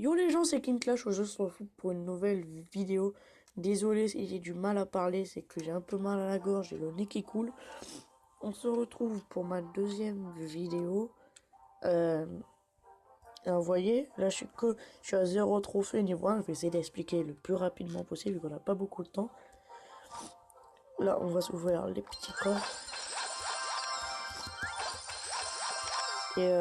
Yo les gens, c'est King Clash, aujourd'hui on se retrouve pour une nouvelle vidéo. Désolé si j'ai du mal à parler, c'est que j'ai un peu mal à la gorge, j'ai le nez qui coule. On se retrouve pour ma deuxième vidéo. Et vous voyez, là je suis à 0 trophée niveau 1, je vais essayer d'expliquer le plus rapidement possible, vu qu'on n'a pas beaucoup de temps. Là on va s'ouvrir les petits coffres. Et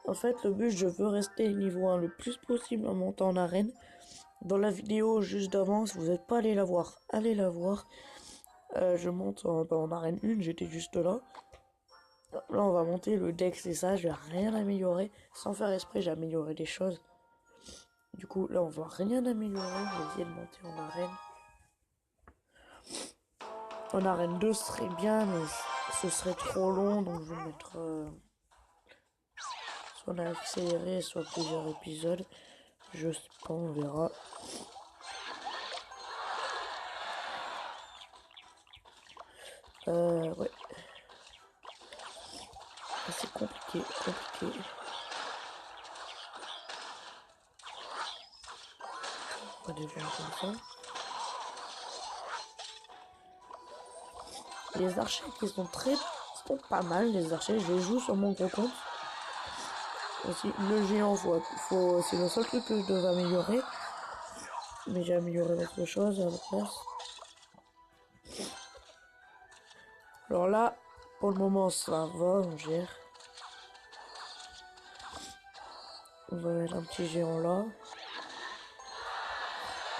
en fait, le but, je veux rester niveau 1 le plus possible en montant en arène. Dans la vidéo juste d'avant, si vous n'êtes pas allé la voir, allez la voir. Je monte en arène 1, j'étais juste là. Là, on va monter le dex et ça, je vais rien améliorer. Sans faire exprès, j'ai amélioré des choses. Du coup, là, on va rien améliorer. Je vais essayer de monter en arène. En arène 2, ce serait bien, mais ce serait trop long. Donc, je vais mettre soit en accéléré, soit plusieurs épisodes. Je sais pas, on verra. Ouais. C'est compliqué. On va déjà comme ça. Les archers qui sont pas mal, les archers. Je les joue sur mon gros compte. Aussi, le géant, c'est le seul truc que je devais améliorer. Mais j'ai amélioré autre chose à la place. Alors là, pour le moment, ça va, on gère. On va mettre un petit géant là.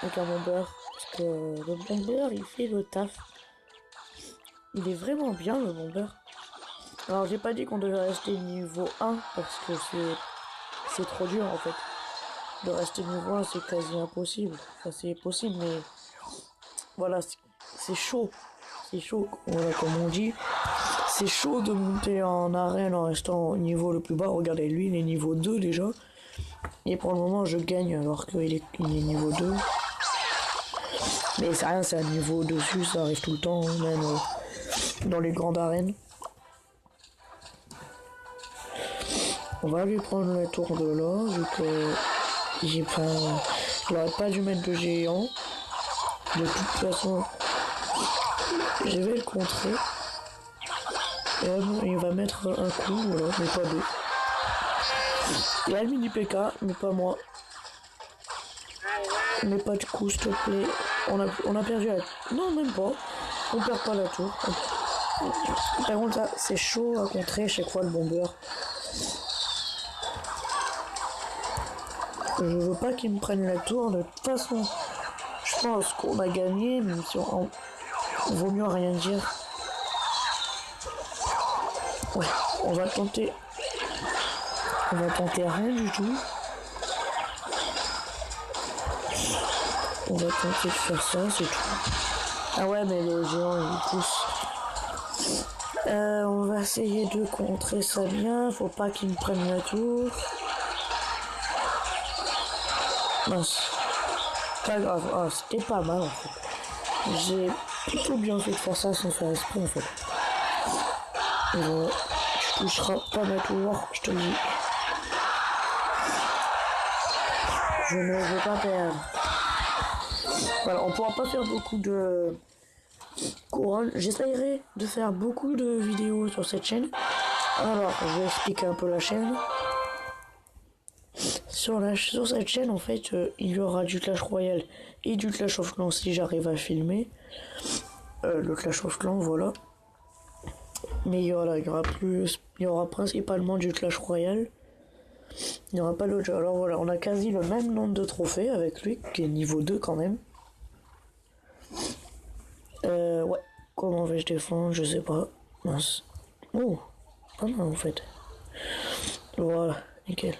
Avec un bomber. Parce que le bomber, il fait le taf. Il est vraiment bien, le bomber. Alors, j'ai pas dit qu'on devait rester niveau 1. Parce que c'est trop dur, en fait. De rester niveau 1, c'est quasi impossible. Enfin, c'est possible, mais... Voilà, c'est chaud. C'est chaud, voilà, comme on dit. C'est chaud de monter en arène en restant au niveau le plus bas. Regardez, lui, il est niveau 2 déjà. Et pour le moment, je gagne alors qu'il est niveau 2. Mais c'est rien, c'est un niveau dessus, ça arrive tout le temps, même dans les grandes arènes. On va lui prendre la tour de là, vu que j'aurais pas dû mettre de géant. De toute façon, je vais le contrer. Et là, il va mettre un coup, voilà, mais pas deux. Il a le mini PK, mais pas moi. Mais pas de coup, s'il te plaît. On a perdu la... Non, même pas. On perd pas la tour. Par contre, là, c'est chaud à contrer chaque fois le bomber. Je veux pas qu'il me prenne la tour. De toute façon, je pense qu'on a gagné, même si on vaut mieux rien dire. Ouais, on va tenter rien du tout. On va tenter de faire ça, c'est tout. Ah ouais, mais les géants, ils poussent. On va essayer de contrer ça bien. Faut pas qu'ils me prennent la tour. Mince. Pas grave. Ah, c'était pas mal, en fait. J'ai plutôt bien fait de faire ça sans faire esprit, en fait. Et voilà. Tu toucheras pas ma tour, je te le dis. Je ne veux pas perdre. Voilà, on pourra pas faire beaucoup de couronnes. J'essayerai de faire beaucoup de vidéos sur cette chaîne. Alors, je vais expliquer un peu la chaîne. Sur cette chaîne, en fait, il y aura du Clash Royale et du Clash of Clans si j'arrive à filmer. Le Clash of Clans, voilà. Mais il y aura principalement du Clash Royale. Il n'y aura pas d'autre jeu. Alors voilà, on a quasi le même nombre de trophées avec lui, qui est niveau 2 quand même. Ouais. Comment vais-je défendre? Je sais pas. Mince. Oh, pas mal en fait. Voilà, nickel.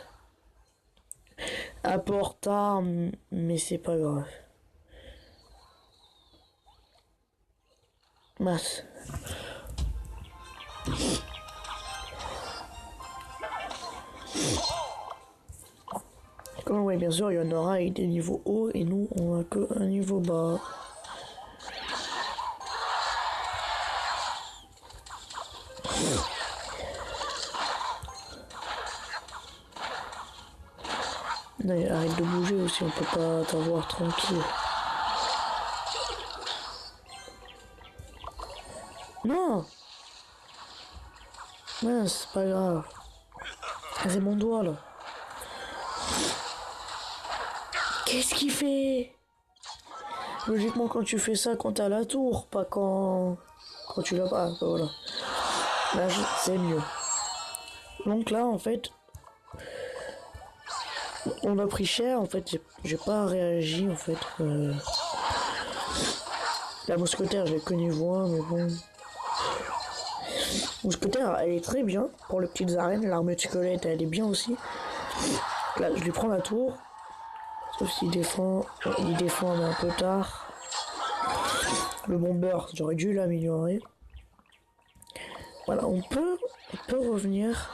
Apport tard, mais c'est pas grave. Mince. Comme oui, bien sûr, il y en aura avec des niveaux hauts et nous, on a que un niveau bas. Non, arrête de bouger aussi, on peut pas t'avoir tranquille. Non! Non, c'est pas grave. Ah, c'est mon doigt là. Qu'est-ce qu'il fait? Logiquement, quand tu fais ça, quand t'as la tour, pas quand tu l'as pas. Voilà. Là, c'est mieux. Donc là, en fait, on a pris cher. En fait, j'ai pas réagi. En fait, la mousquetaire, j'ai que niveau 1, mais bon. Mousquetaire, elle est très bien pour les petites arènes. L'armée de squelette, elle est bien aussi. Là, je lui prends la tour. Sauf s'il défend. Il défend, mais un peu tard. Le bomber, j'aurais dû l'améliorer. Voilà, on peut revenir.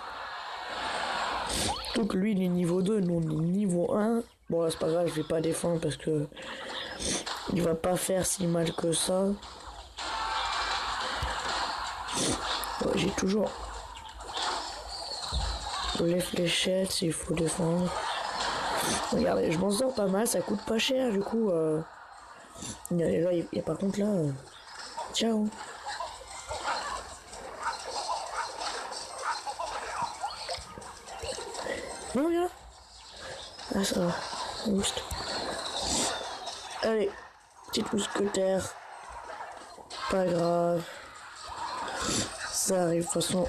Donc lui, il est niveau 2, nous, on est niveau 1. Bon, là, c'est pas grave, je vais pas défendre parce que il va pas faire si mal que ça. Ouais, j'ai toujours les fléchettes s'il faut défendre. Regardez, je m'en sors pas mal, ça coûte pas cher, du coup. Là, par contre là, ciao. Non, viens là. Ah, ça va. Juste. Allez, petite mousquetaire. Pas grave. Ça arrive, de toute façon,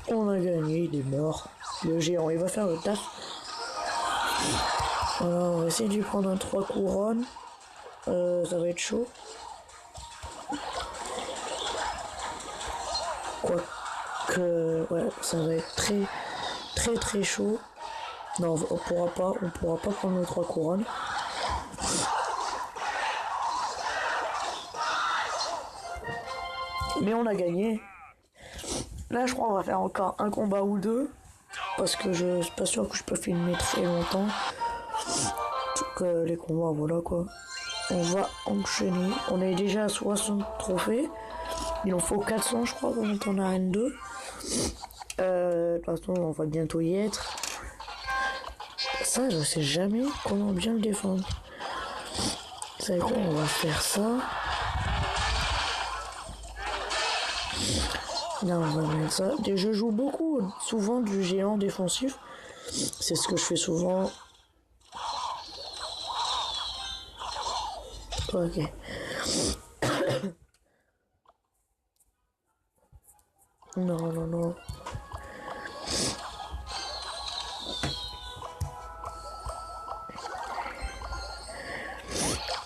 on a gagné, il est mort. Le géant, il va faire le taf. Voilà, on va essayer de lui prendre un 3 couronnes. Ça va être chaud. Quoique, ouais, ça va être très chaud. Non, on pourra pas prendre les 3 couronnes. Mais on a gagné. Là, je crois qu'on va faire encore un combat ou deux. Parce que je suis pas sûr que je peux filmer très longtemps. Donc, les combats, voilà quoi. On va enchaîner. On est déjà à 60 trophées. Il en faut 400, je crois, pour monter en arène 2. De toute façon, on va bientôt y être. Ça, je sais jamais comment bien le défendre. Vous savez quoi, on va faire ça. Là, on va mettre ça. Et je joue souvent du géant défensif. C'est ce que je fais souvent. Ok. Non.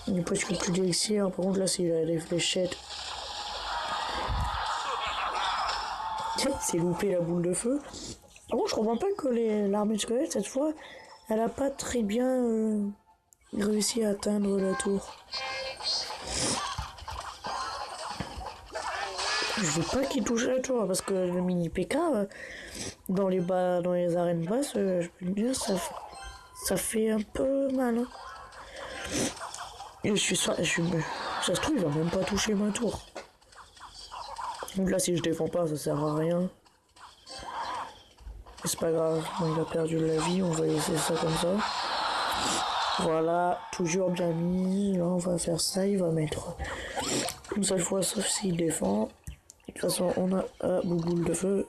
Il n'y a presque plus d'élixir. Par contre, là, c'est les fléchettes. C'est loupé la boule de feu. Par contre, je comprends pas que l'armée de squelette, cette fois, elle a pas très bien réussi à atteindre la tour. Je veux pas qu'il touche la tour parce que le mini PK dans les arènes basses, je peux te dire ça fait un peu mal. Hein. Et ça se trouve il va même pas toucher ma tour. Donc là si je défends pas ça sert à rien. C'est pas grave, bon, il a perdu la vie, on va laisser ça comme ça. Voilà, toujours bien mis. Là on va faire ça, il va mettre une seule fois sauf s'il défend. De toute façon, on a boule de feu.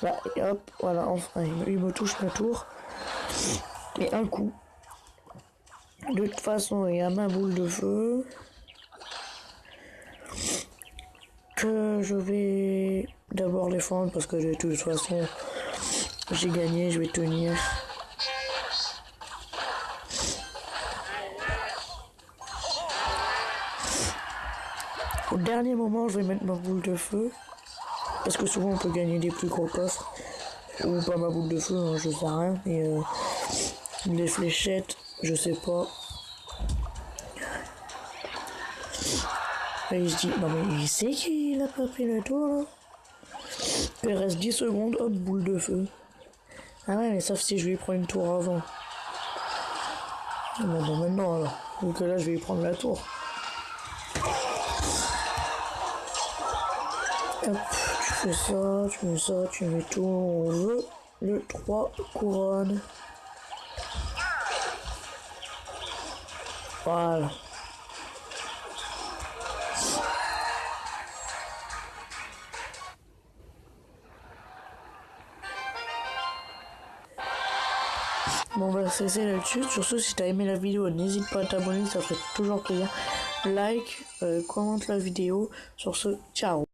Là, et hop, voilà, enfin, il me touche ma tour. Et un coup. De toute façon, il y a ma boule de feu. Que je vais d'abord défendre parce que de toute façon, j'ai gagné, je vais tenir. Au dernier moment, je vais mettre ma boule de feu. Parce que souvent, on peut gagner des plus gros coffres. Ou pas ma boule de feu, hein, je sais rien. Et les fléchettes, je sais pas. Et il se dit, non mais il sait qu'il a pas pris la tour là. Il reste 10 secondes, hop, boule de feu. Ah ouais, mais sauf si je lui prends une tour avant. Bon, maintenant alors. Donc là, je vais lui prendre la tour. Hop, tu fais ça, tu mets tout, on veut le 3 couronnes. Voilà. Bon bah c'est là-dessus. Sur ce, si t'as aimé la vidéo, n'hésite pas à t'abonner, ça ferait toujours plaisir. Like, commente la vidéo. Sur ce, ciao.